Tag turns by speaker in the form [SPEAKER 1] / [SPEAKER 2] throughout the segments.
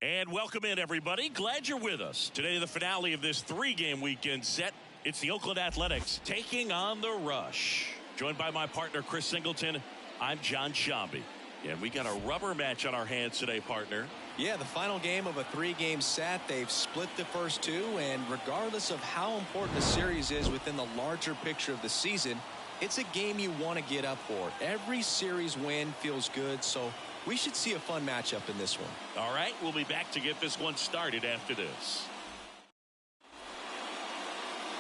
[SPEAKER 1] And welcome in, everybody. Glad you're with us. Today, the finale of this three-game weekend set. It's the Oakland Athletics taking on the Rush. Joined by my partner, Chris Singleton, I'm John Shambi. And we got a rubber match on our hands today, partner.
[SPEAKER 2] Yeah, the final game of a three-game set. They've split the first two, and regardless of how important the series is within the larger picture of the season, it's a game you want to get up for. Every series win feels good, so we should see a fun matchup in this one.
[SPEAKER 1] All right, we'll be back to get this one started after this.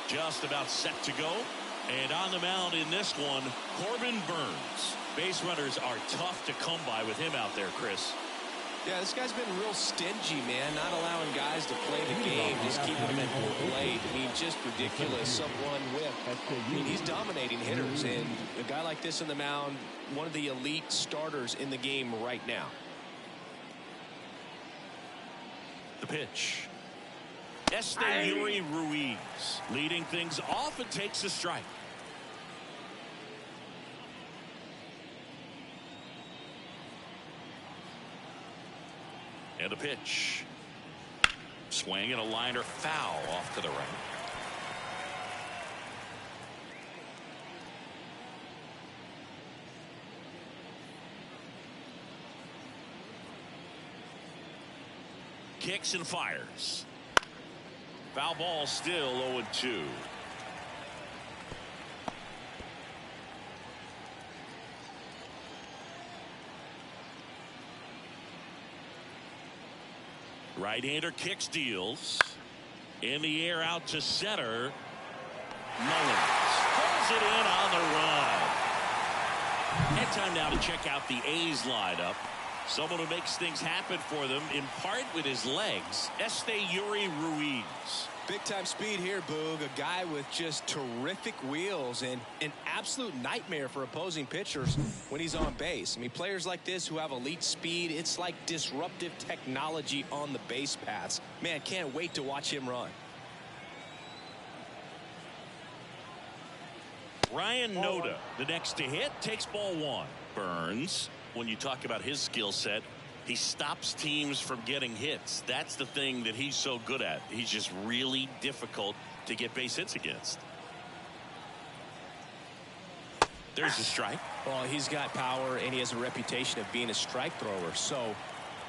[SPEAKER 1] Just about set to go. And on the mound in this one, Corbin Burnes. Base runners are tough to come by with him out there, Chris.
[SPEAKER 2] Yeah, this guy's been real stingy, man. Not allowing guys to play the game, just keeping them at home plate. I mean, just ridiculous. Sub-1 whip. I mean, he's dominating hitters, and a guy like this on the mound, one of the elite starters in the game right now.
[SPEAKER 1] The pitch. Esteury Ruiz leading things off and takes a strike. And a pitch. Swing and a liner foul off to the right. Kicks and fires. Foul ball, still 0-2. Right-hander kicks, deals. In the air out to center. Mullins pulls it in on the run. And time now to check out the A's lineup. Someone who makes things happen for them, in part with his legs, Esteury Ruiz.
[SPEAKER 2] Big-time speed here, Boog. A guy with just terrific wheels and an absolute nightmare for opposing pitchers when he's on base. I mean, players like this who have elite speed, it's like disruptive technology on the base paths. Man, can't wait to watch him run.
[SPEAKER 1] Ryan Noda, the next to hit, takes ball one. Burnes, when you talk about his skill set, he stops teams from getting hits. That's the thing that he's so good at. He's just really difficult to get base hits against. There's the strike.
[SPEAKER 2] Well, he's got power, and he has a reputation of being a strike thrower. So,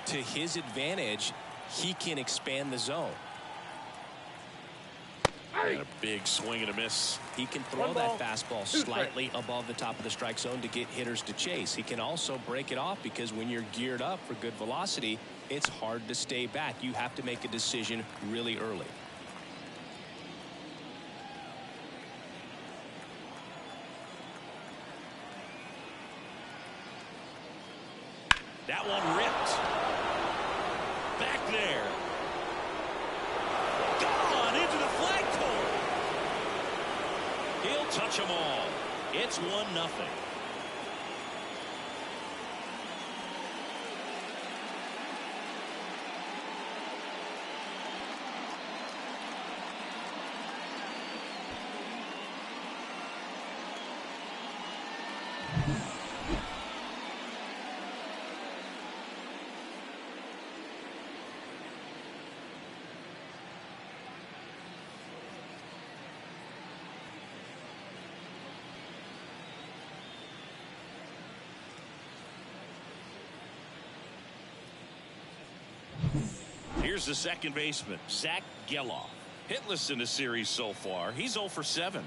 [SPEAKER 2] to his advantage, he can expand the zone.
[SPEAKER 1] And a big swing and a miss.
[SPEAKER 2] He can throw that fastball slightly above the top of the strike zone to get hitters to chase. He can also break it off because when you're geared up for good velocity, it's hard to stay back. You have to make a decision really early.
[SPEAKER 1] That one ripped. Back there. Gone into the flagpole. He'll touch them all. It's 1-0. Here's the second baseman, Zach Geloff. Hitless in the series so far. He's 0 for 7.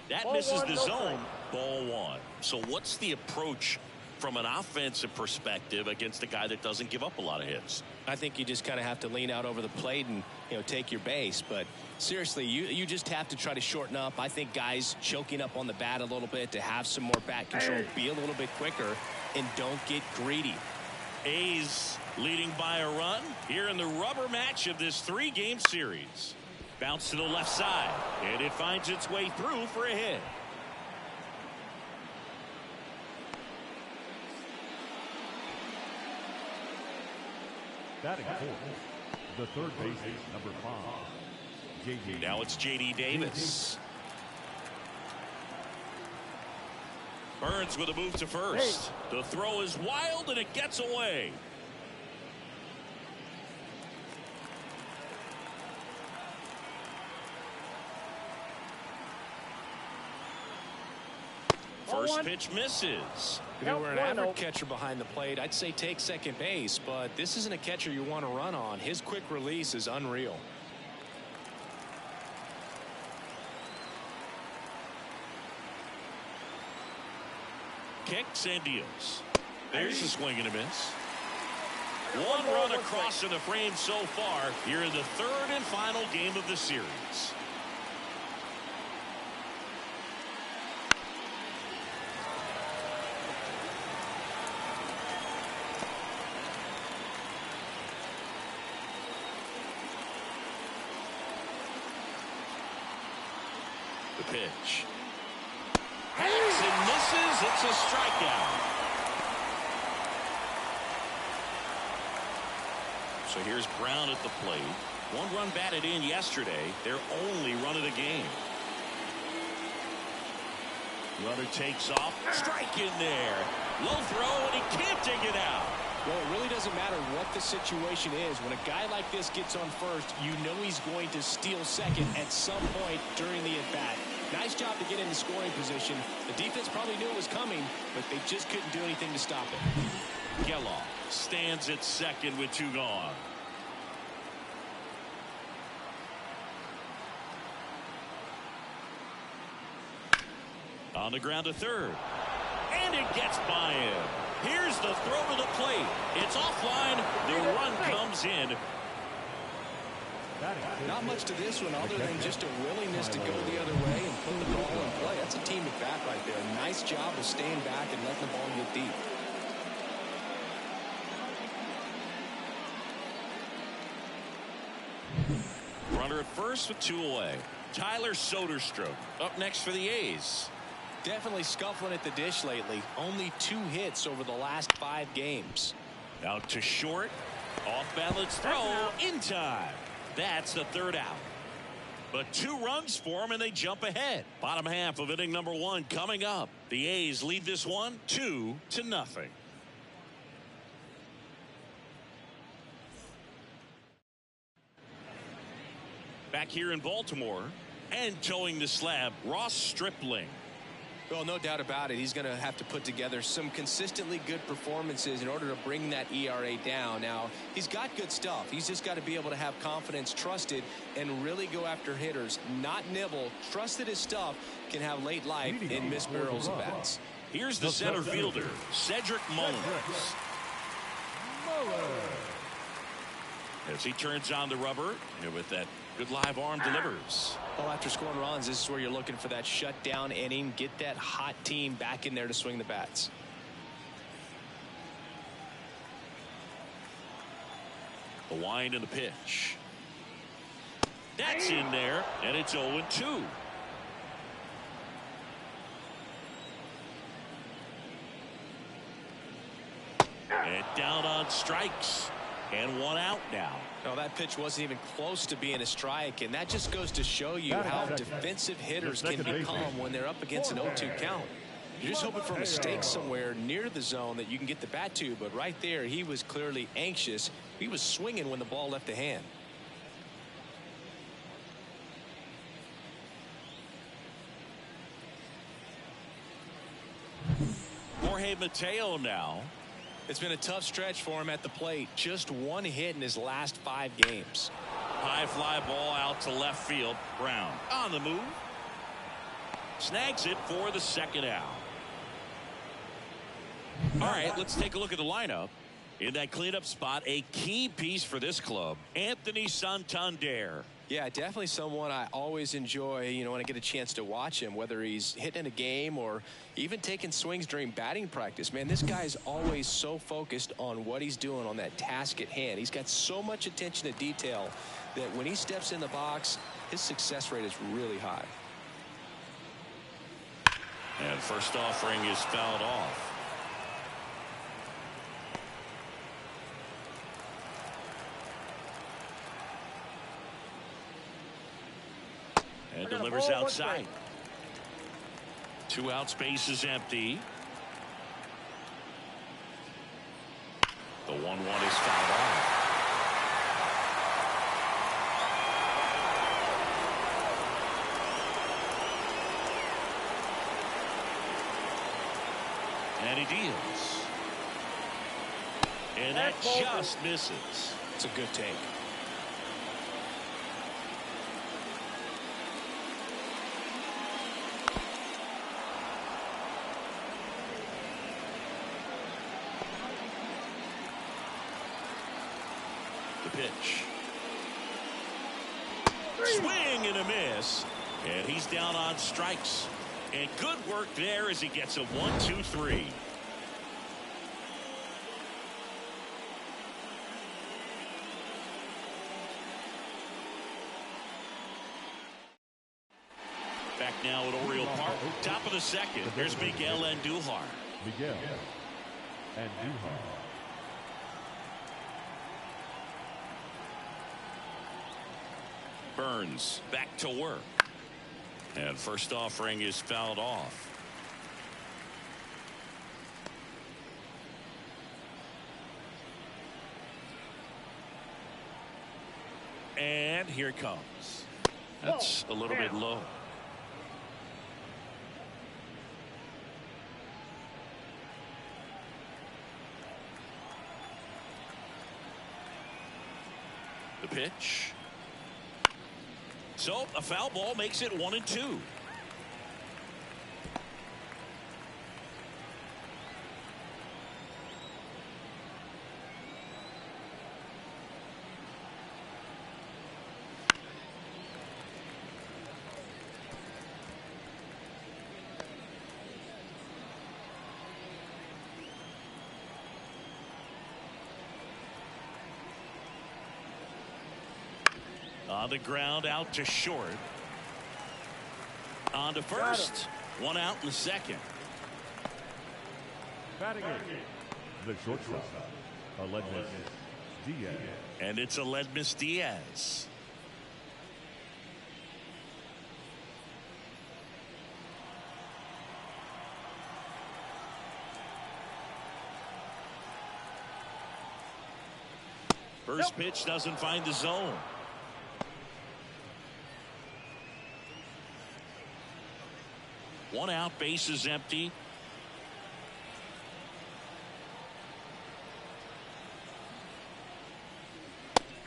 [SPEAKER 1] That misses the zone. Ball one. So what's the approach from an offensive perspective against a guy that doesn't give up a lot of hits?
[SPEAKER 2] I think you just kind of have to lean out over the plate and, take your base. But seriously, you just have to try to shorten up. I think guys choking up on the bat a little bit to have some more bat control, be a little bit quicker, and don't get greedy.
[SPEAKER 1] A's leading by a run here in the rubber match of this three-game series. Bounce to the left side, and it finds its way through for a hit.
[SPEAKER 3] Batting fourth, the third baseman, number 5, J.D.
[SPEAKER 1] Now it's J.D. Davis. Burnes with a move to first. The throw is wild, and it gets away. First pitch misses.
[SPEAKER 2] If you were an average catcher behind the plate, I'd say take second base, but this isn't a catcher you want to run on. His quick release is unreal.
[SPEAKER 1] Kicks and deals. There's a swing and a miss. One run across in the frame so far here in the third and final game of the series. The pitch. Hacks and misses. It's a strikeout. So here's Brown at the plate. One run batted in yesterday. Their only run of the game. Runner takes off. Strike in there. Low throw, and he can't dig it out.
[SPEAKER 2] Well, it really doesn't matter what the situation is. When a guy like this gets on first, you know he's going to steal second at some point during the at-bat. Nice job to get into scoring position. The defense probably knew it was coming, but they just couldn't do anything to stop it.
[SPEAKER 1] Kellogg stands at second with two gone. On the ground to third. And it gets by him. Here's the throw to the plate. It's offline. The run comes in.
[SPEAKER 2] Not much to this one other than just a willingness to go the other way and put the ball in play. That's a team at bat right there. Nice job of staying back and letting the ball get deep.
[SPEAKER 1] Runner at first with two away. Tyler Soderstrom up next for the A's.
[SPEAKER 2] Definitely scuffling at the dish lately. Only 2 hits over the last 5 games.
[SPEAKER 1] Out to short. Off balance throw in time. That's the third out. But 2 runs for him and they jump ahead. Bottom half of inning number 1 coming up. The A's lead this one 2-0. Back here in Baltimore and towing the slab, Ross Stripling.
[SPEAKER 2] Well, no doubt about it. He's going to have to put together some consistently good performances in order to bring that ERA down. Now, he's got good stuff. He's just got to be able to have confidence, trust it, and really go after hitters, not nibble. Trust that his stuff can have late life and miss barrels of bats.
[SPEAKER 1] Here's the center fielder, Cedric Mullins. As he turns on the rubber, and with that good live arm delivers.
[SPEAKER 2] Well, after scoring runs, this is where you're looking for that shutdown inning. Get that hot team back in there to swing the bats.
[SPEAKER 1] The wind and the pitch. That's in there, and it's 0-2. And down on strikes. And 1 out now.
[SPEAKER 2] No, that pitch wasn't even close to being a strike, and that just goes to show you how defensive hitters can become when they're up against an 0-2 count. You're just hoping for a mistake somewhere near the zone that you can get the bat to, but right there he was clearly anxious. He was swinging when the ball left the hand.
[SPEAKER 1] Jorge Mateo now.
[SPEAKER 2] It's been a tough stretch for him at the plate. Just 1 hit in his last 5 games.
[SPEAKER 1] High fly ball out to left field. Brown on the move. Snags it for the second out. All right, let's take a look at the lineup. In that cleanup spot, a key piece for this club, Anthony Santander.
[SPEAKER 2] Yeah, definitely someone I always enjoy, when I get a chance to watch him, whether he's hitting a game or even taking swings during batting practice. Man, this guy's always so focused on what he's doing on that task at hand. He's got so much attention to detail that when he steps in the box, his success rate is really high.
[SPEAKER 1] And first offering is fouled off. And delivers outside. 2 outs, base is empty. The 1-1 is fouled off. And he deals. And that just misses.
[SPEAKER 2] It's a good take.
[SPEAKER 1] The pitch. Swing and a miss. And he's down on strikes. And good work there as he gets a 1-2-3. Back now at Oriole Park. Top of the second. Here's Miguel Andujar.
[SPEAKER 3] Miguel Andujar.
[SPEAKER 1] Burns back to work. And first offering is fouled off. And here it comes. That's a little bit low. The pitch. So a foul ball makes it 1-2. On the ground, out to short. On to first. One out in the second.
[SPEAKER 3] Batting it. The shortstop, Aledmus Diaz.
[SPEAKER 1] And it's Aledmus Diaz. First pitch doesn't find the zone. One out, base is empty.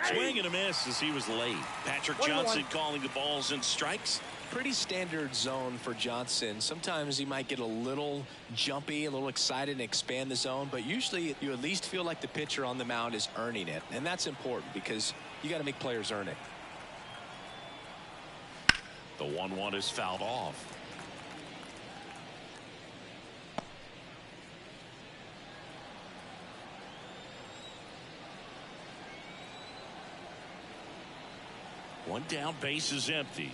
[SPEAKER 1] Swing and a miss as he was late. Patrick Johnson calling the balls and strikes.
[SPEAKER 2] Pretty standard zone for Johnson. Sometimes he might get a little jumpy, a little excited and expand the zone, but usually you at least feel like the pitcher on the mound is earning it, and that's important because you got to make players earn it.
[SPEAKER 1] The 1-1 is fouled off. One down, base is empty.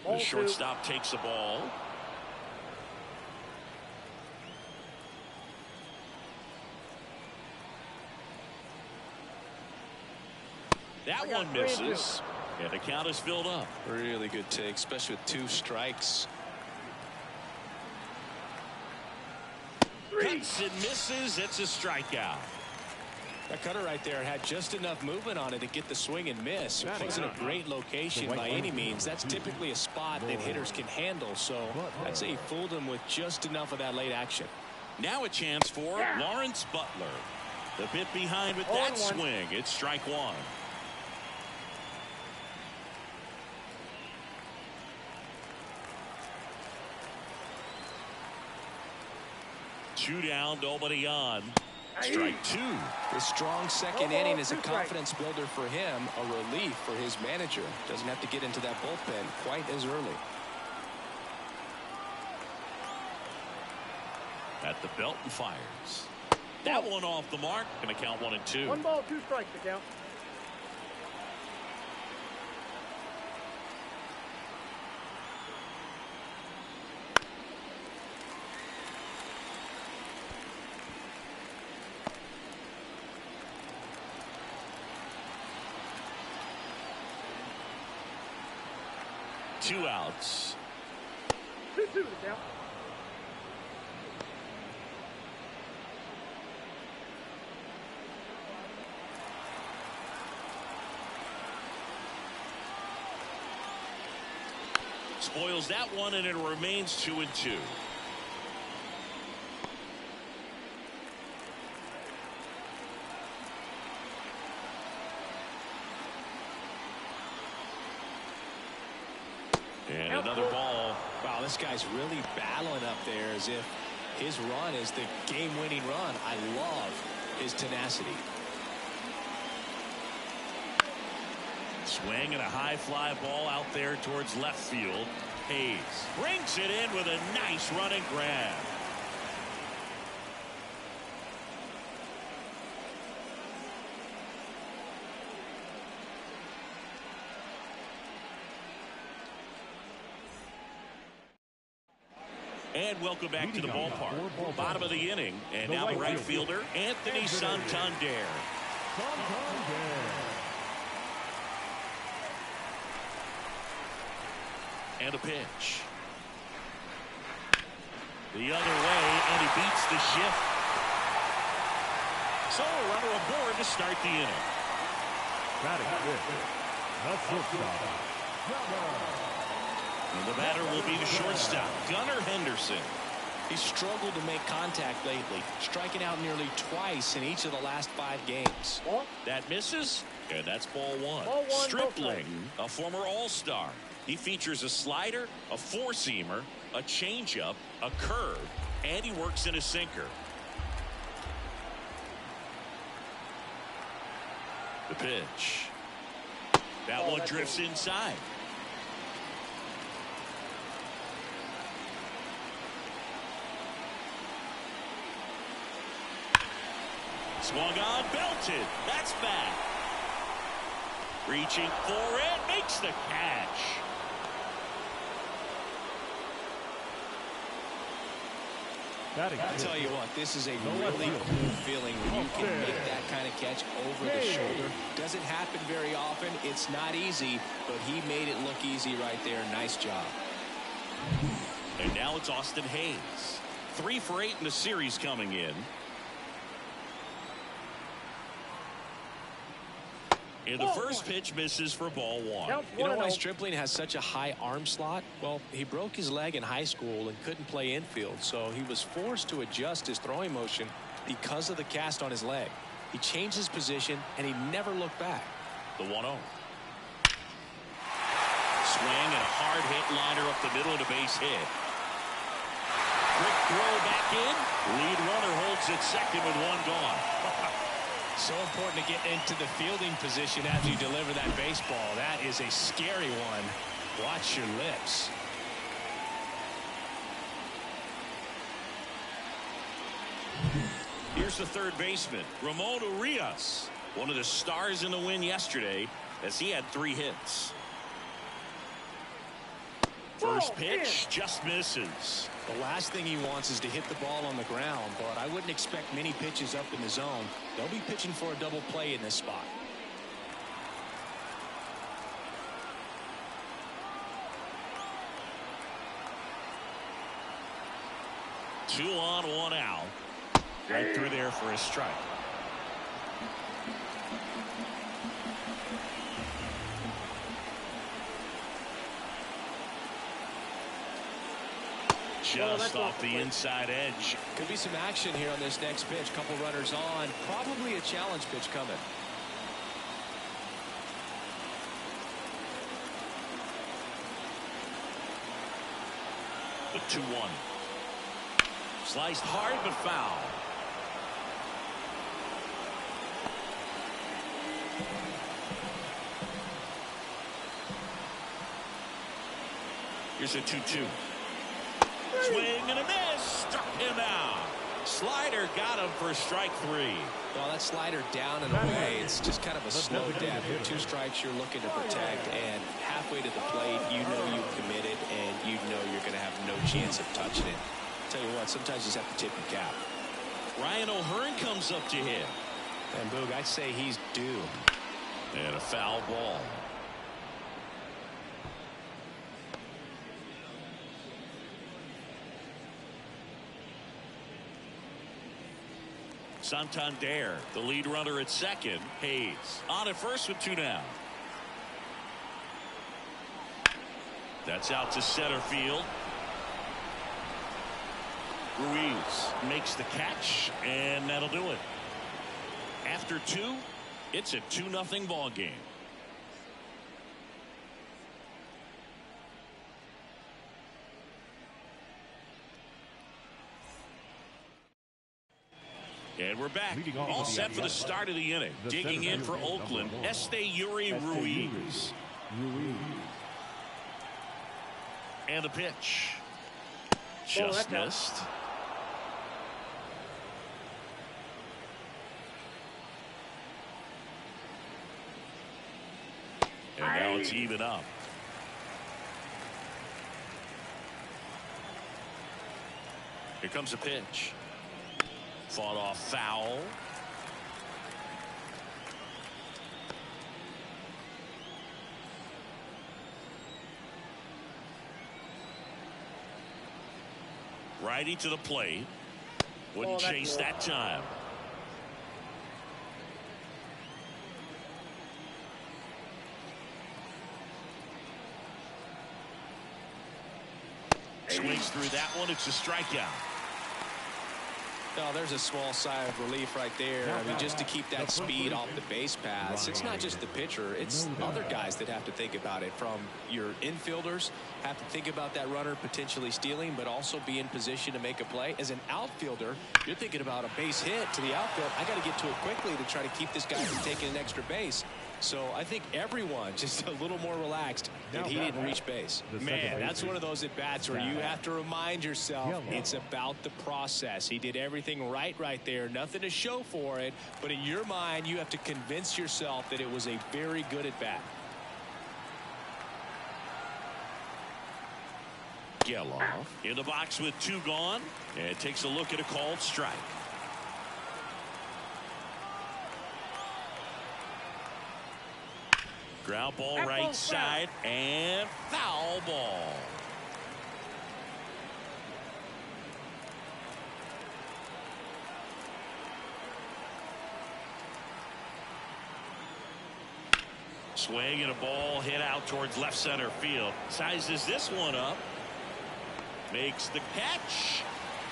[SPEAKER 1] The shortstop takes the ball. That one misses. And the count is filled up.
[SPEAKER 2] Really good take, especially with 2 strikes.
[SPEAKER 1] Cuts and misses. It's a strikeout.
[SPEAKER 2] That cutter right there had just enough movement on it to get the swing and miss. It wasn't a great location by any means. That's typically a spot that hitters can handle. So I'd say he fooled him with just enough of that late action.
[SPEAKER 1] Now a chance for Lawrence Butler. The bit behind with that swing. It's strike 1. Two down, nobody on. Strike 2.
[SPEAKER 2] The strong second inning is a confidence builder for him, a relief for his manager. Doesn't have to get into that bullpen quite as early.
[SPEAKER 1] At the belt and fires. That one off the mark. Going to count 1-2.
[SPEAKER 4] 1 ball, 2 strikes to count.
[SPEAKER 1] Two outs.
[SPEAKER 4] 2-2 to count.
[SPEAKER 1] Spoils that one, and it remains 2-2. And another ball.
[SPEAKER 2] Wow, this guy's really battling up there as if his run is the game-winning run. I love his tenacity.
[SPEAKER 1] Swing and a high fly ball out there towards left field. Hayes brings it in with a nice running grab. And welcome back to the ballpark. Bottom of the inning. And now the right fielder, Anthony Santander. And a pitch. The other way, and he beats the shift. So a runner aboard to start the inning. And the batter will be the shortstop, Gunnar Henderson.
[SPEAKER 2] He's struggled to make contact lately, striking out nearly twice in each of the last 5 games.
[SPEAKER 1] That misses, and that's ball one.
[SPEAKER 4] Ball one,
[SPEAKER 1] Stripling, a former All-Star. He features a slider, a four-seamer, a changeup, a curve, and he works in a sinker. The pitch. That one drifts inside. Swung on, belted. That's back. Reaching for it, makes the catch.
[SPEAKER 2] I tell you what, this is a really cool feeling when you can make that kind of catch over the shoulder. Doesn't happen very often. It's not easy, but he made it look easy right there. Nice job.
[SPEAKER 1] And now it's Austin Hayes. 3 for 8 in the series coming in. And the first pitch misses for ball one.
[SPEAKER 2] You know why Stripling has such a high arm slot? Well, he broke his leg in high school and couldn't play infield, so he was forced to adjust his throwing motion because of the cast on his leg. He changed his position, and he never looked back.
[SPEAKER 1] The 1-0. Swing and a hard hit liner up the middle of the base hit. Quick throw back in. Lead runner holds it second with 1 gone.
[SPEAKER 2] So important to get into the fielding position after you deliver that baseball. That is a scary one. Watch your lips.
[SPEAKER 1] Here's the third baseman, Ramon Urias, one of the stars in the win yesterday, as he had 3 hits. First pitch just misses.
[SPEAKER 2] The last thing he wants is to hit the ball on the ground, but I wouldn't expect many pitches up in the zone. They'll be pitching for a double play in this spot.
[SPEAKER 1] Two on, 1 out. Right through there for a strike. Just off the inside edge.
[SPEAKER 2] Could be some action here on this next pitch. Couple runners on. Probably a challenge pitch coming.
[SPEAKER 1] The 2-1. Sliced hard but foul. Here's a 2-2. Swing and a miss. Struck him out. Slider got him for strike 3.
[SPEAKER 2] Well, that slider down and away, it's just kind of a slow death. 2 strikes you're looking to protect, and halfway to the plate, you know you've committed, and you know you're going to have no chance of touching it. Tell you what, sometimes you just have to tip your cap.
[SPEAKER 1] Ryan O'Hearn comes up to hit.
[SPEAKER 2] And Boog, I'd say he's due.
[SPEAKER 1] And a foul ball. Santander, the lead runner at second. Hayes on at first with 2 down. That's out to center field. Ruiz makes the catch, and that'll do it. After 2, it's a 2-0 ball game. And we're back.
[SPEAKER 3] Leading off
[SPEAKER 1] All
[SPEAKER 3] the
[SPEAKER 1] set for the
[SPEAKER 3] action.
[SPEAKER 1] start of the inning.
[SPEAKER 3] The
[SPEAKER 1] Digging
[SPEAKER 3] center
[SPEAKER 1] in for
[SPEAKER 3] fielder,
[SPEAKER 1] Oakland,
[SPEAKER 3] number 1.
[SPEAKER 1] Esteury Ruiz. And the pitch. Just missed. And now it's even up. Here comes a pitch. Fought off foul. Righty to the plate. Wouldn't chase that time. Swings through that one. It's a strikeout.
[SPEAKER 2] Oh, there's a small sigh of relief right there. I mean, just to keep that speed off the base paths. It's not just the pitcher. It's other guys that have to think about it. From your infielders have to think about that runner potentially stealing, but also be in position to make a play. As an outfielder, you're thinking about a base hit to the outfield. I got to get to it quickly to try to keep this guy from taking an extra base. So I think everyone just a little more relaxed that he didn't reach base. Man, that's one of those at-bats where you have to remind yourself it's about the process. He did everything right there. Nothing to show for it. But in your mind, you have to convince yourself that it was a very good at-bat.
[SPEAKER 1] Geloff in the box with 2 gone. And takes a look at a called strike. Ground ball right side and foul ball. Swing and a ball hit out towards left center field. Sizes this one up. Makes the catch.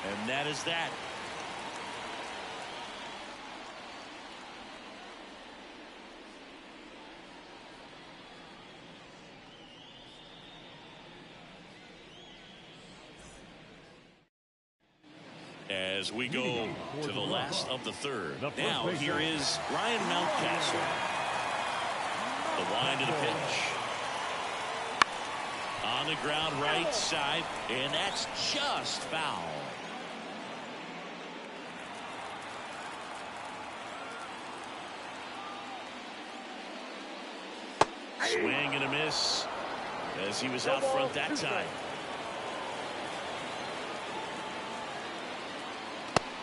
[SPEAKER 1] And that is that. As we go to the last of the third. Now here is Ryan Mountcastle. The wind of the pitch. On the ground right side, and that's just foul. Swing and a miss as he was out front that time.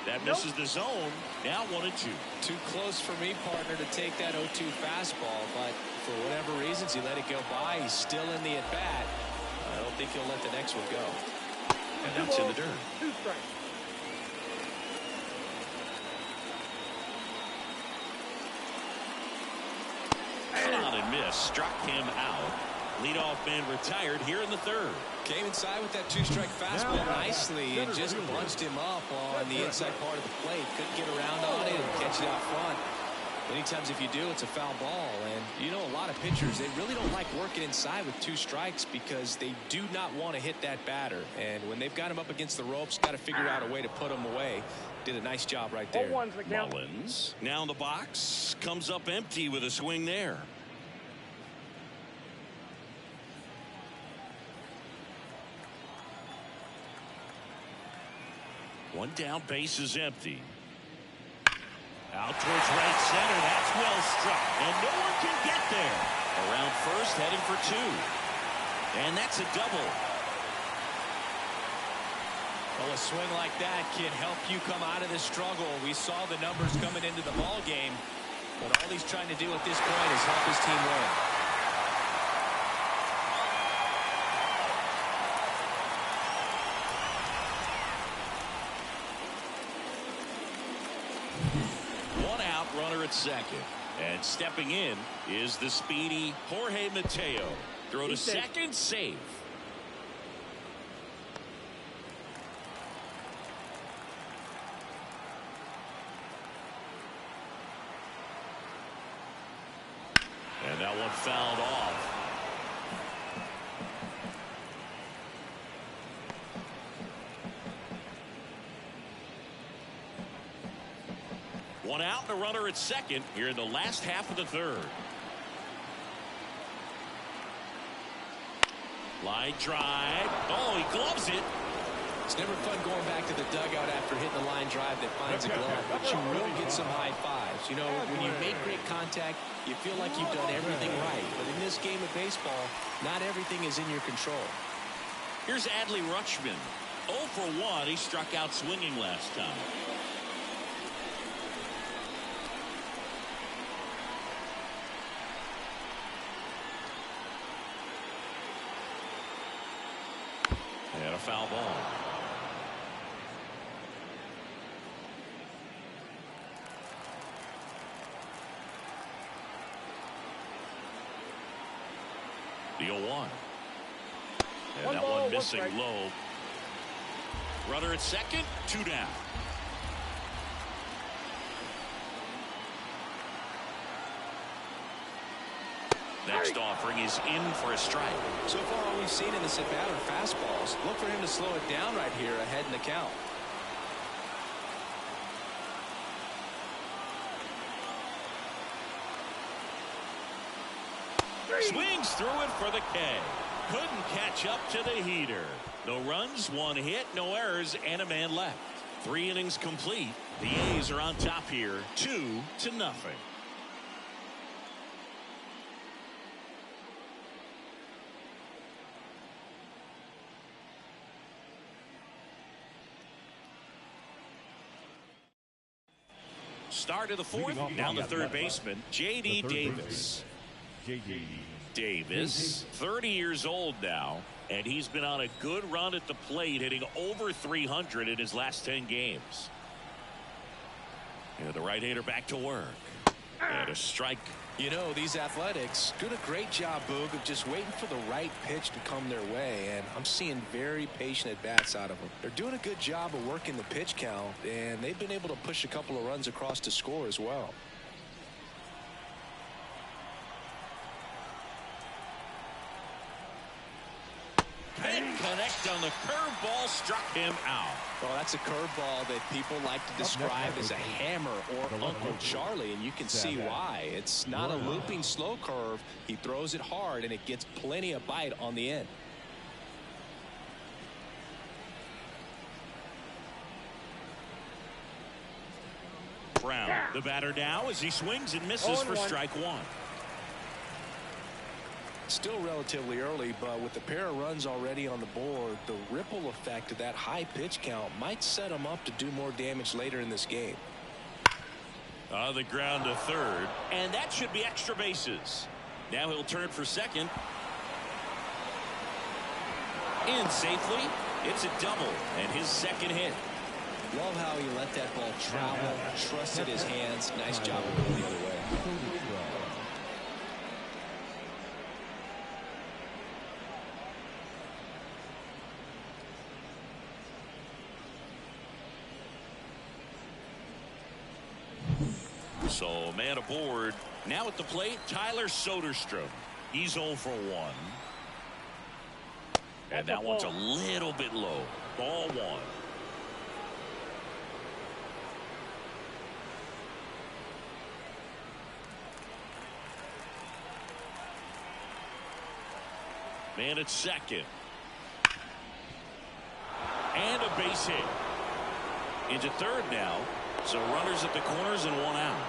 [SPEAKER 1] That misses the zone. Now 1-2.
[SPEAKER 2] Too close for me, partner, to take that 0-2 fastball, but for whatever reasons, he let it go by. He's still in the at-bat. I don't think he'll let the next one go.
[SPEAKER 1] And that's in the dirt.
[SPEAKER 4] 2 strikes.
[SPEAKER 1] On and miss. Struck him out. Leadoff man retired here in the third.
[SPEAKER 2] Came inside with that 2-strike fastball nicely and just bunched him up on the inside part of the plate. Couldn't get around on it and catch it out front. Many times if you do, it's a foul ball. And you know, a lot of pitchers, they really don't like working inside with 2 strikes because they do not want to hit that batter. And when they've got him up against the ropes, got to figure out a way to put him away. Did a nice job right there.
[SPEAKER 1] Mullins now in the box, comes up empty with a swing there. One down, base is empty. Out towards right center. That's well struck. And no one can get there. Around first, heading for 2. And that's a double.
[SPEAKER 2] Well, a swing like that can help you come out of the struggle. We saw the numbers coming into the ball game. But all he's trying to do at this point is help his team win.
[SPEAKER 1] Runner at second, and stepping in is the speedy Jorge Mateo. Throw to second, safe. And that one fouled off. One out and a runner at second here in the last half of the third. Line drive. Oh, he gloves it.
[SPEAKER 2] It's never fun going back to the dugout after hitting a line drive that finds a glove, but you will get some high fives. You know, when you make great contact, you feel like you've done everything right. But in this game of baseball, not everything is in your control.
[SPEAKER 1] Here's Adley Rutschman. 0 for 1. He struck out swinging last time. And a foul ball. The 0-1. And that one missing low. Runner at second, 2 down. Next offering is in for a strike.
[SPEAKER 2] So far, all we've seen in this at-bat are fastballs. Look for him to slow it down right here ahead in the count.
[SPEAKER 1] Swings through it for the K. Couldn't catch up to the heater. No runs, 1 hit, no errors, and a man left. 3 innings complete. The A's are on top here, 2-0. Start of the fourth. Now the third baseman, J.D. Davis. Davis, 30 years old now, and he's been on a good run at the plate, hitting over 300 in his last 10 games. And the right-hander back to work. And a strike.
[SPEAKER 2] You know, these Athletics doing a great job, Boog, of just waiting for the right pitch to come their way, and I'm seeing very patient at-bats out of them. They're doing a good job of working the pitch count, and they've been able to push a couple of runs across to score as well.
[SPEAKER 1] Can't connect on the curveball, struck him out.
[SPEAKER 2] Well, that's a curveball that people like to describe as a hammer or Uncle Charlie, and you can see why. It's not a looping slow curve. He throws it hard, and it gets plenty of bite on the end.
[SPEAKER 1] Brown, the batter now as he swings and misses for strike 1.
[SPEAKER 2] Still relatively early, but with the pair of runs already on the board, the ripple effect of that high pitch count might set him up to do more damage later in this game.
[SPEAKER 1] On the ground to third, and that should be extra bases. Now he'll turn for second. In safely. It's a double and his second hit.
[SPEAKER 2] Love how he let that ball travel, trusted his hands. Nice job of going the other way.
[SPEAKER 1] So man aboard. Now at the plate, Tyler Soderstrom. He's 0 for 1. And that one's a little bit low. Ball 1. Man at second. And a base hit. Into third now. So runners at the corners and 1 out.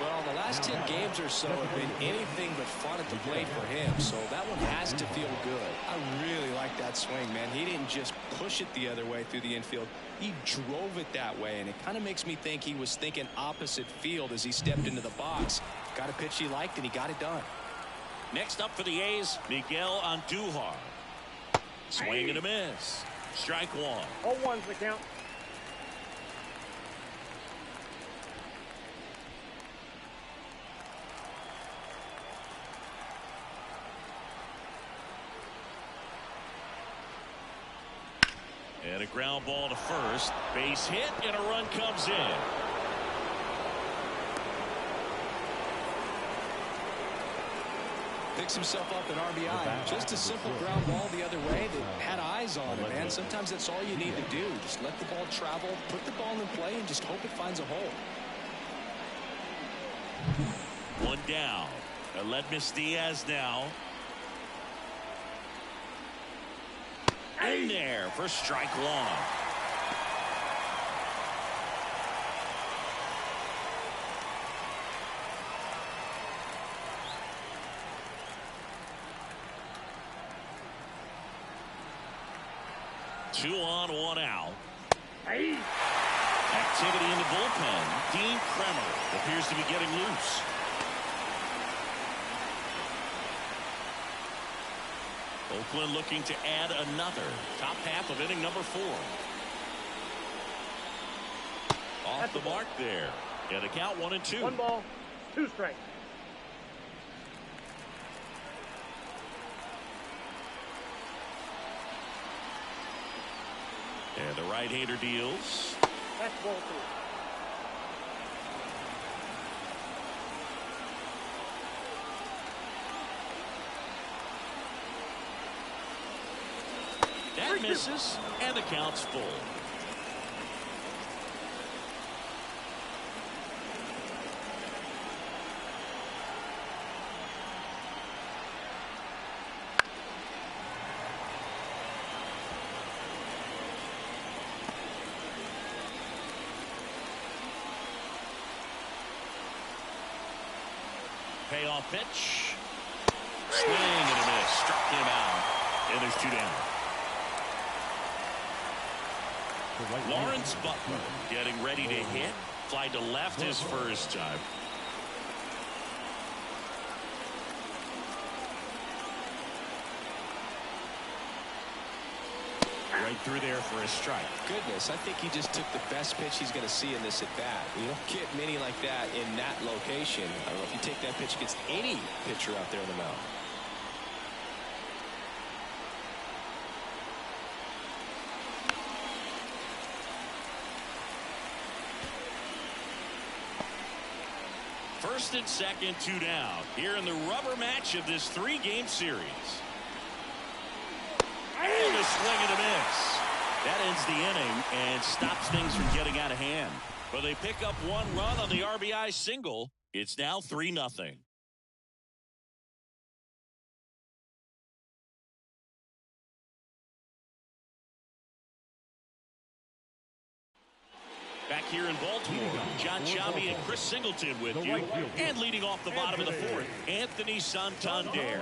[SPEAKER 2] Well, the last 10 games or so have been anything but fun at the plate for him, so that one has to feel good. I really like that swing, man. He didn't just push it the other way through the infield. He drove it that way, and it kind of makes me think he was thinking opposite field as he stepped into the box. Got a pitch he liked, and he got it done.
[SPEAKER 1] Next up for the A's, Miguel Andujar. Swing and a miss. Strike 1.
[SPEAKER 4] 0-1's the count.
[SPEAKER 1] And a ground ball to first. Base hit, and a run comes in.
[SPEAKER 2] Picks himself up an RBI. Just a simple ground ball the other way that had eyes on him, man. Sometimes that's all you need to do. Just let the ball travel, put the ball in play, and just hope it finds a hole.
[SPEAKER 1] One down. Aledmus Diaz now. In there for strike one. Two on, one out. Activity in the bullpen. Dean Kremer appears to be getting loose. Oakland looking to add another. Top half of inning number 4. Off the mark there. And a count 1-2.
[SPEAKER 4] 1 ball, 2 strikes.
[SPEAKER 1] And the right-hander deals.
[SPEAKER 4] That's ball 2.
[SPEAKER 1] That misses, and the count's full. Payoff pitch. Swing and a miss. Struck him out. And there's 2 down. Lawrence Butler getting ready to hit. Fly to left his first time. Right through there for a strike.
[SPEAKER 2] Goodness, I think he just took the best pitch he's going to see in this at bat. You don't get many like that in that location. I don't know if you take that pitch against any pitcher out there on the mound.
[SPEAKER 1] First and second, 2 down. Here in the rubber match of this 3-game series. And a swing and a miss. That ends the inning and stops things from getting out of hand. But they pick up 1 run on the RBI single. It's now 3-0. Back here in Baltimore, John Sciambi and Chris Singleton with you. And leading off the bottom of the 4th, Anthony Santander.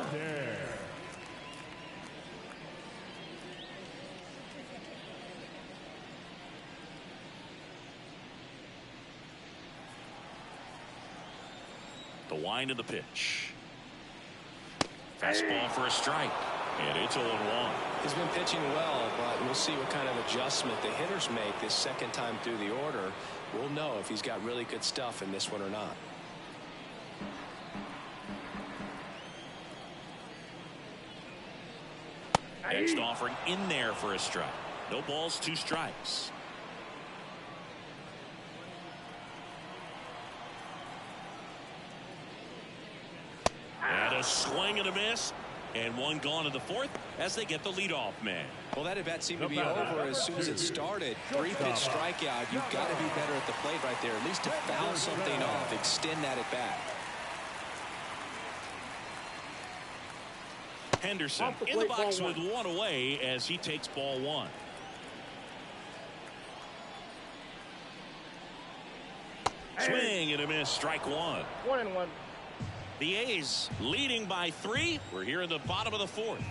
[SPEAKER 1] The wind of the pitch. Fastball for a strike. And it's 0-1.
[SPEAKER 2] He's been pitching well, but we'll see what kind of adjustment the hitters make this second time through the order. We'll know if he's got really good stuff in this one or not.
[SPEAKER 1] Next offering in there for a strike. No balls, 2 strikes. And a swing and a miss. And 1 gone in the 4th as they get the leadoff man.
[SPEAKER 2] Well, that at bat seemed to be over as soon as it started. 3-pitch strikeout. You've got to be better at the plate right there, at least to foul something off, extend that at bat.
[SPEAKER 1] Henderson in the box with 1 away as he takes ball 1. Swing and a miss. Strike 1.
[SPEAKER 4] 1-1.
[SPEAKER 1] The A's leading by 3. We're here in the bottom of the 4th.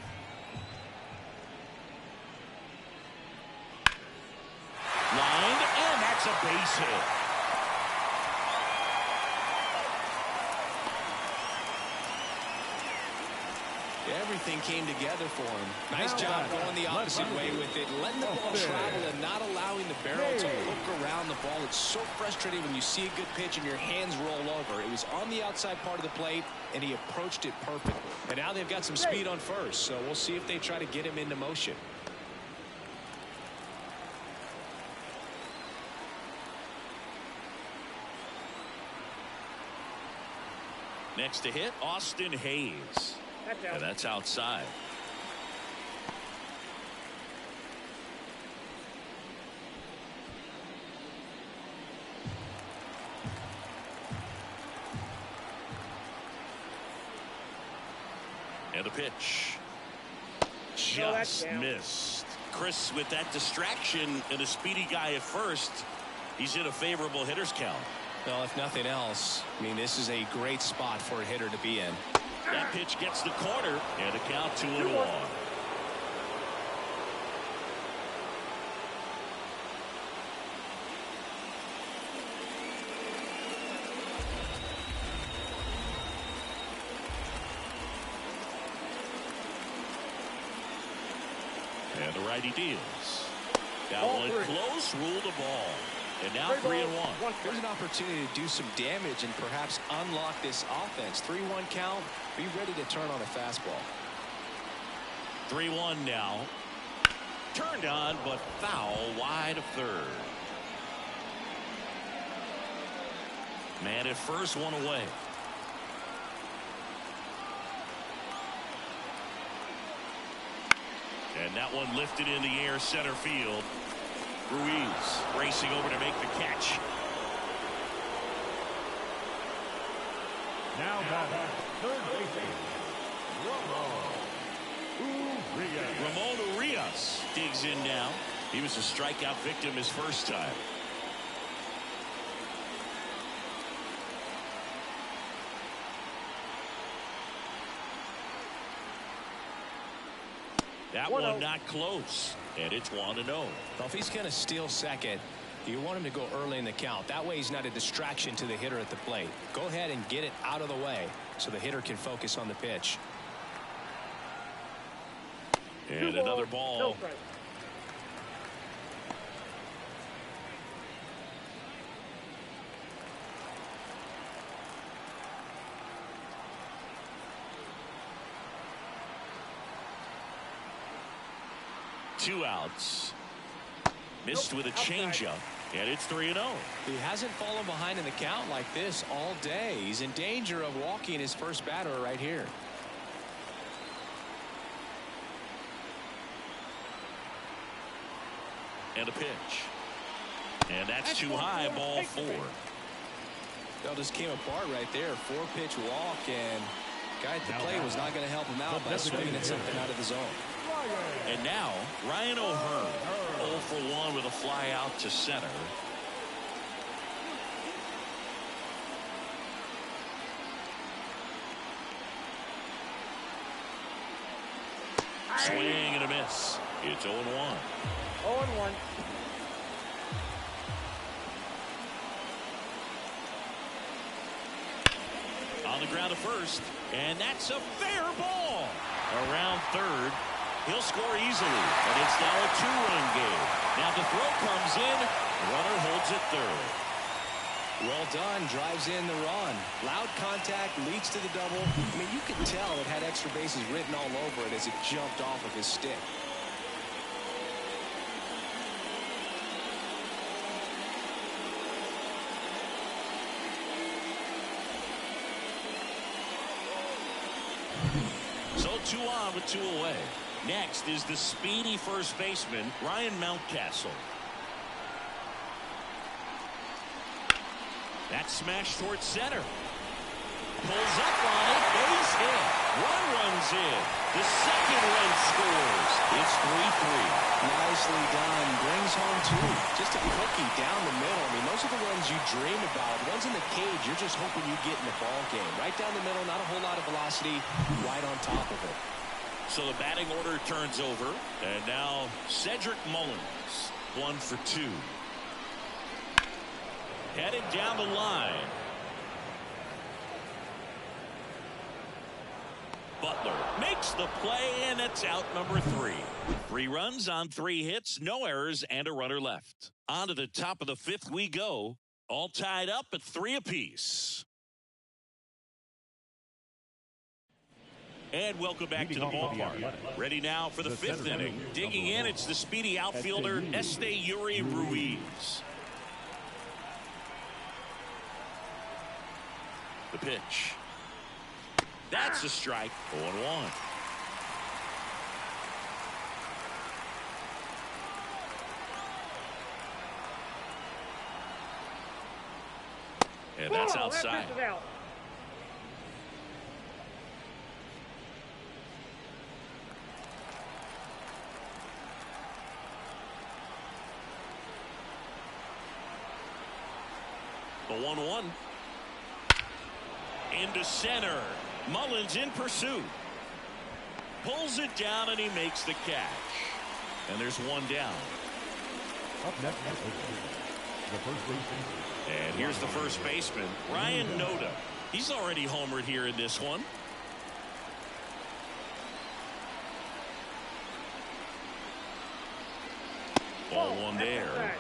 [SPEAKER 1] Lined, and that's a base hit.
[SPEAKER 2] Everything came together for him. Nice job going the opposite way with it, letting the ball travel and not allowing the barrel to hook around the ball. It's so frustrating when you see a good pitch and your hands roll over. It was on the outside part of the plate, and he approached it perfectly. And now they've got some speed on first, so we'll see if they try to get him into motion.
[SPEAKER 1] Next to hit, Austin Hayes. And that's outside. And the pitch.
[SPEAKER 4] No, that's
[SPEAKER 1] Just
[SPEAKER 4] down.
[SPEAKER 1] missed. Chris, with that distraction and a speedy guy at first, he's in a favorable hitter's count.
[SPEAKER 2] Well, if nothing else, I mean, this is a great spot for a hitter to be in.
[SPEAKER 1] That pitch gets the corner, and a count 2-1. And the righty deals. That
[SPEAKER 4] Ball
[SPEAKER 1] one
[SPEAKER 4] three.
[SPEAKER 1] close, ruled the ball. And now
[SPEAKER 4] 3
[SPEAKER 1] 3-1.
[SPEAKER 4] balls, 1
[SPEAKER 2] Here's an opportunity to do some damage and perhaps unlock this offense. 3-1 count. Be ready to turn on a fastball.
[SPEAKER 1] 3-1 now. Turned on, but foul wide of third. Man at first, one away. And that one lifted in the air, center field. Ruiz racing over to make the catch.
[SPEAKER 3] Now batting, third baseman,
[SPEAKER 1] Ramon Urias digs in now. He was a strikeout victim his first time. That
[SPEAKER 4] 1-0.
[SPEAKER 1] one not close, and it's 1-0.
[SPEAKER 2] Well, if he's going to steal second, you want him to go early in the count. That way he's not a distraction to the hitter at the plate. Go ahead and get it out of the way so the hitter can focus on the pitch.
[SPEAKER 1] And
[SPEAKER 4] 2
[SPEAKER 1] another
[SPEAKER 4] balls,
[SPEAKER 1] ball.
[SPEAKER 4] no strikes.
[SPEAKER 1] Two outs. Missed
[SPEAKER 4] Nope,
[SPEAKER 1] with a
[SPEAKER 4] outside.
[SPEAKER 1] changeup, and it's 3-0.
[SPEAKER 2] He hasn't fallen behind in the count like this all day. He's in danger of walking his first batter right here.
[SPEAKER 1] And a pitch. And that's too high, ball 4.
[SPEAKER 2] That just came apart right there. 4-pitch walk, and guy at the plate was not going to help him out by swinging at something out of the zone.
[SPEAKER 1] And now, Ryan O'Hearn, 0 for 1 with a fly out to center. Swing and a miss. It's 0-1.
[SPEAKER 4] 0-1.
[SPEAKER 1] On the ground to first, and that's a fair ball. Around third, he'll score easily, and it's now a 2-run game. Now the throw comes in, runner holds it third.
[SPEAKER 2] Well done. Drives in the run. Loud contact leads to the double. I mean, you could tell it had extra bases written all over it as it jumped off of his stick.
[SPEAKER 1] So 2 on with 2 away. Next is the speedy first baseman, Ryan Mountcastle. That smash towards center. Pulls up on it, base hit. 1 runs in. The second run scores. It's 3-3.
[SPEAKER 2] Nicely done. Brings home 2. Just a cookie down the middle. I mean, those are the ones you dream about. Ones in the cage, you're just hoping you get in the ball game. Right down the middle, not a whole lot of velocity, right on top of it.
[SPEAKER 1] So the batting order turns over, and now Cedric Mullins, 1 for 2. Headed down the line. Butler makes the play, and it's out number 3. 3 runs on 3 hits, no errors, and a runner left. On to the top of the 5th we go, all tied up at 3 apiece. And welcome back to the ballpark. Ready now for the 5th inning. Digging in, it's the speedy outfielder, Esteury Ruiz. The pitch. That's a strike. 0-1. And that's outside.
[SPEAKER 4] That pitch is out.
[SPEAKER 1] The 1-1. Into center. Mullins in pursuit. Pulls it down and he makes the catch. And there's one down.
[SPEAKER 3] Up next, the first baseman.
[SPEAKER 1] And here's the first baseman, Ryan Noda. He's already homered here in this one. Ball one there.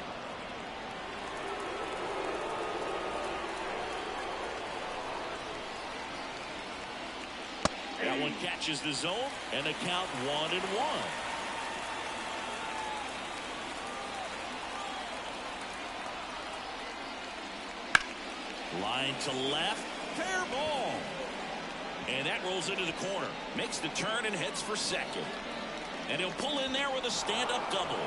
[SPEAKER 1] That one catches the zone and the count 1-1. Line to left, fair ball. And that rolls into the corner. Makes the turn and heads for second. And he'll pull in there with a stand-up double.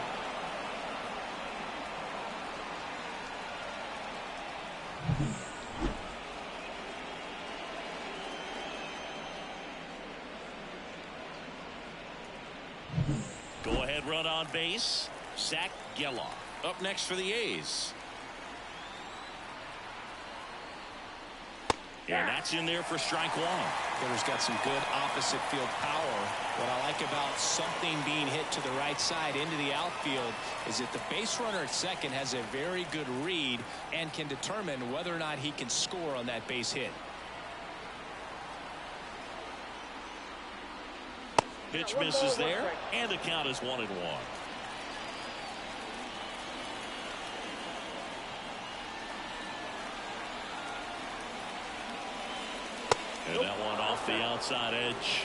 [SPEAKER 1] Go-ahead run on base. Zach Geloff up next for the A's. And that's in there for strike one.
[SPEAKER 2] Hitter's got some good opposite field power. What I like about something being hit to the right side into the outfield is that the base runner at second has a very good read and can determine whether or not he can score on that base hit.
[SPEAKER 1] Pitch misses there, and the count is 1-1. And that one off the outside edge.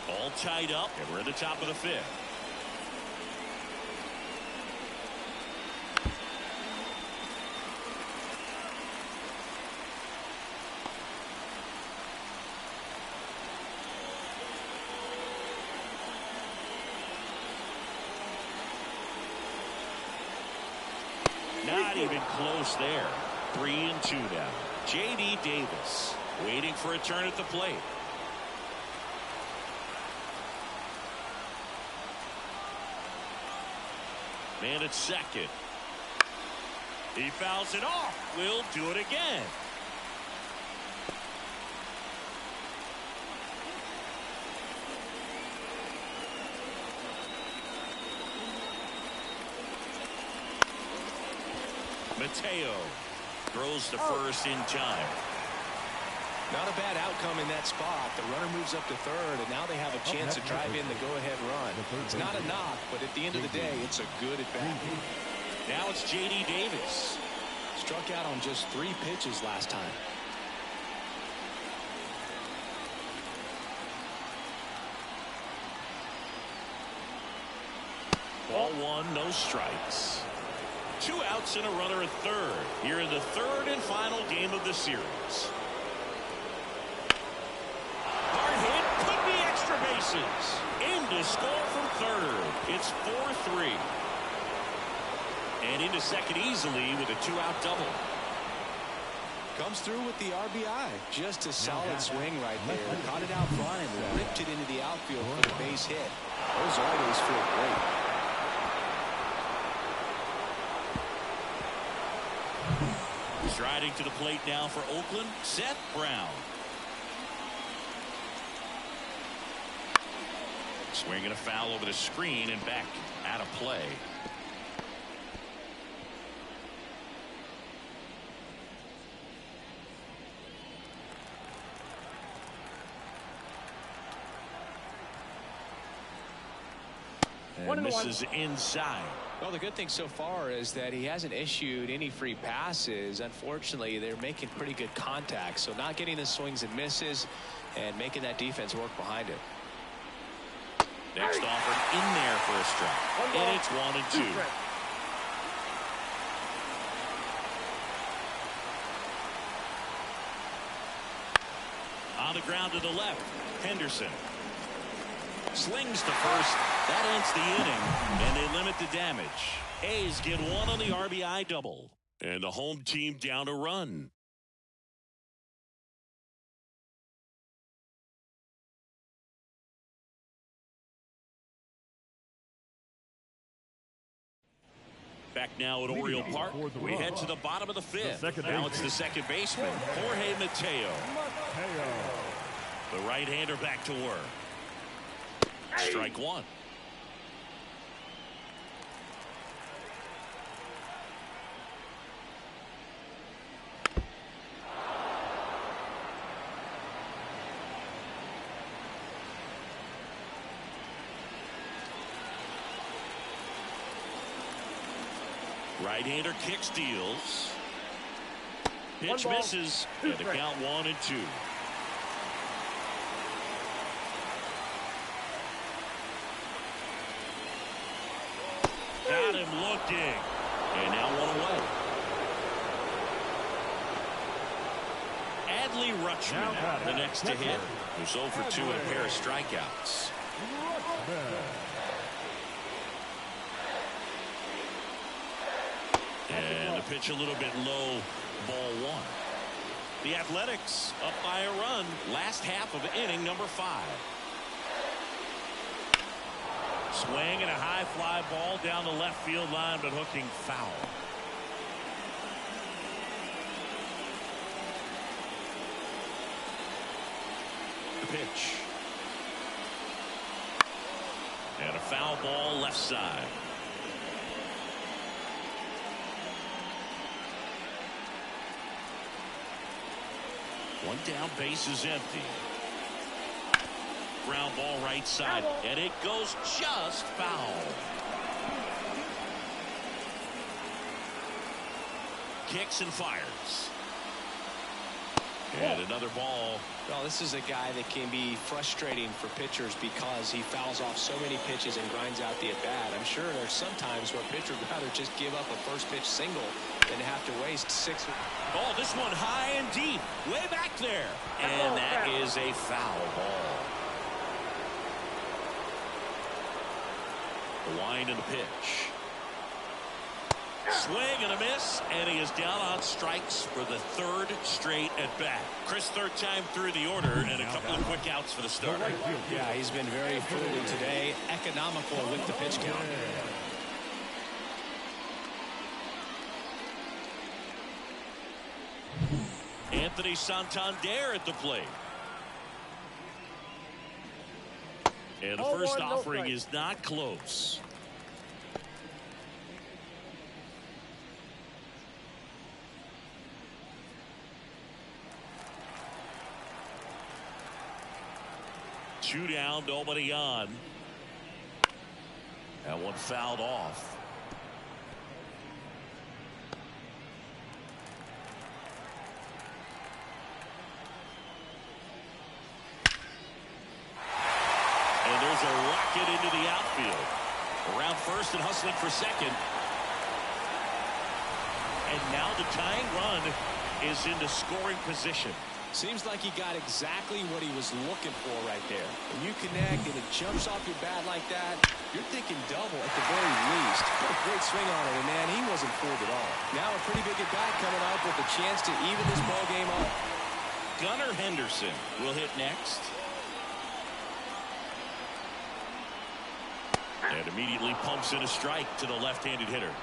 [SPEAKER 1] All tied up, and we're at the top of the fifth. Not even close there. 3-2 now. J.D. Davis waiting for a turn at the plate. Man at second. He fouls it off. We'll do it again. Mateo throws to first in time.
[SPEAKER 2] Not a bad outcome in that spot. The runner moves up to third, and now they have a chance to drive in the go-ahead run. It's not a knock, but at the end of the day, it's a good at-bat.
[SPEAKER 1] Now it's J.D. Davis.
[SPEAKER 2] Struck out on just 3 pitches last time.
[SPEAKER 1] Ball one, no strikes. 2 outs and a runner at third here in the third and final game of the series. Hard hit, could be extra bases. In to score from third. It's 4-3. And into second easily with a 2-out double.
[SPEAKER 2] Comes through with the RBI. Just a solid swing right there. Caught it out front and ripped it into the outfield for the base hit. Those always feel great.
[SPEAKER 1] Striding to the plate now for Oakland, Seth Brown. Swinging a foul over the screen and back out of play. And misses inside.
[SPEAKER 2] Well, the good thing so far is that he hasn't issued any free passes. Unfortunately, they're making pretty good contact, so not getting the swings and misses and making that defense work behind it.
[SPEAKER 1] Next offer in there for a strike. And it's 1-2. On the ground to the left, Henderson slings to first. That ends the inning, and they limit the damage. A's get one on the RBI double, and the home team down a run. back now at Oriole Park. We head to the bottom of the fifth. Now it's the second baseman, Jorge Mateo. The right-hander back to work. Strike one. Right-hander kicks, deals. Pitch misses, and the count 1-2. Got him looking, and now one away. Adley Rutschman, the next to hit, who's 0 for 2 and a pair of strikeouts. And the pitch a little bit low, ball one. The Athletics up by a run, last half of inning number 5. Swing and a high fly ball down the left field line, but hooking foul. The pitch. And a foul ball left side. One down, base is empty. Ground ball right side, and it goes just foul. Kicks and fires. And another ball.
[SPEAKER 2] Well, this is a guy that can be frustrating for pitchers because he fouls off so many pitches and grinds out the at-bat. I'm sure there's some times where a pitcher would rather just give up a first pitch single than have to waste 6.
[SPEAKER 1] Oh, this one high and deep, way back there. And that is a foul ball. The wind and the pitch. Swing and a miss, and he is down on strikes for the 3rd straight at bat. Chris, 3rd time through the order, and a couple of quick outs for the starter.
[SPEAKER 2] Yeah, he's been very frugal today, economical with the pitch count.
[SPEAKER 1] Anthony Santander at the plate. And the first offering is not close. Two down, nobody on. That one fouled off. And there's a rocket into the outfield. Around first and hustling for second. And now the tying run is into scoring position.
[SPEAKER 2] Seems like he got exactly what he was looking for right there. When you connect and it jumps off your bat like that, you're thinking double at the very least. Put a great swing on it, and man, he wasn't fooled at all. Now a pretty big at bat coming up with a chance to even this ball game up.
[SPEAKER 1] Gunnar Henderson will hit next. And immediately pumps in a strike to the left-handed hitter.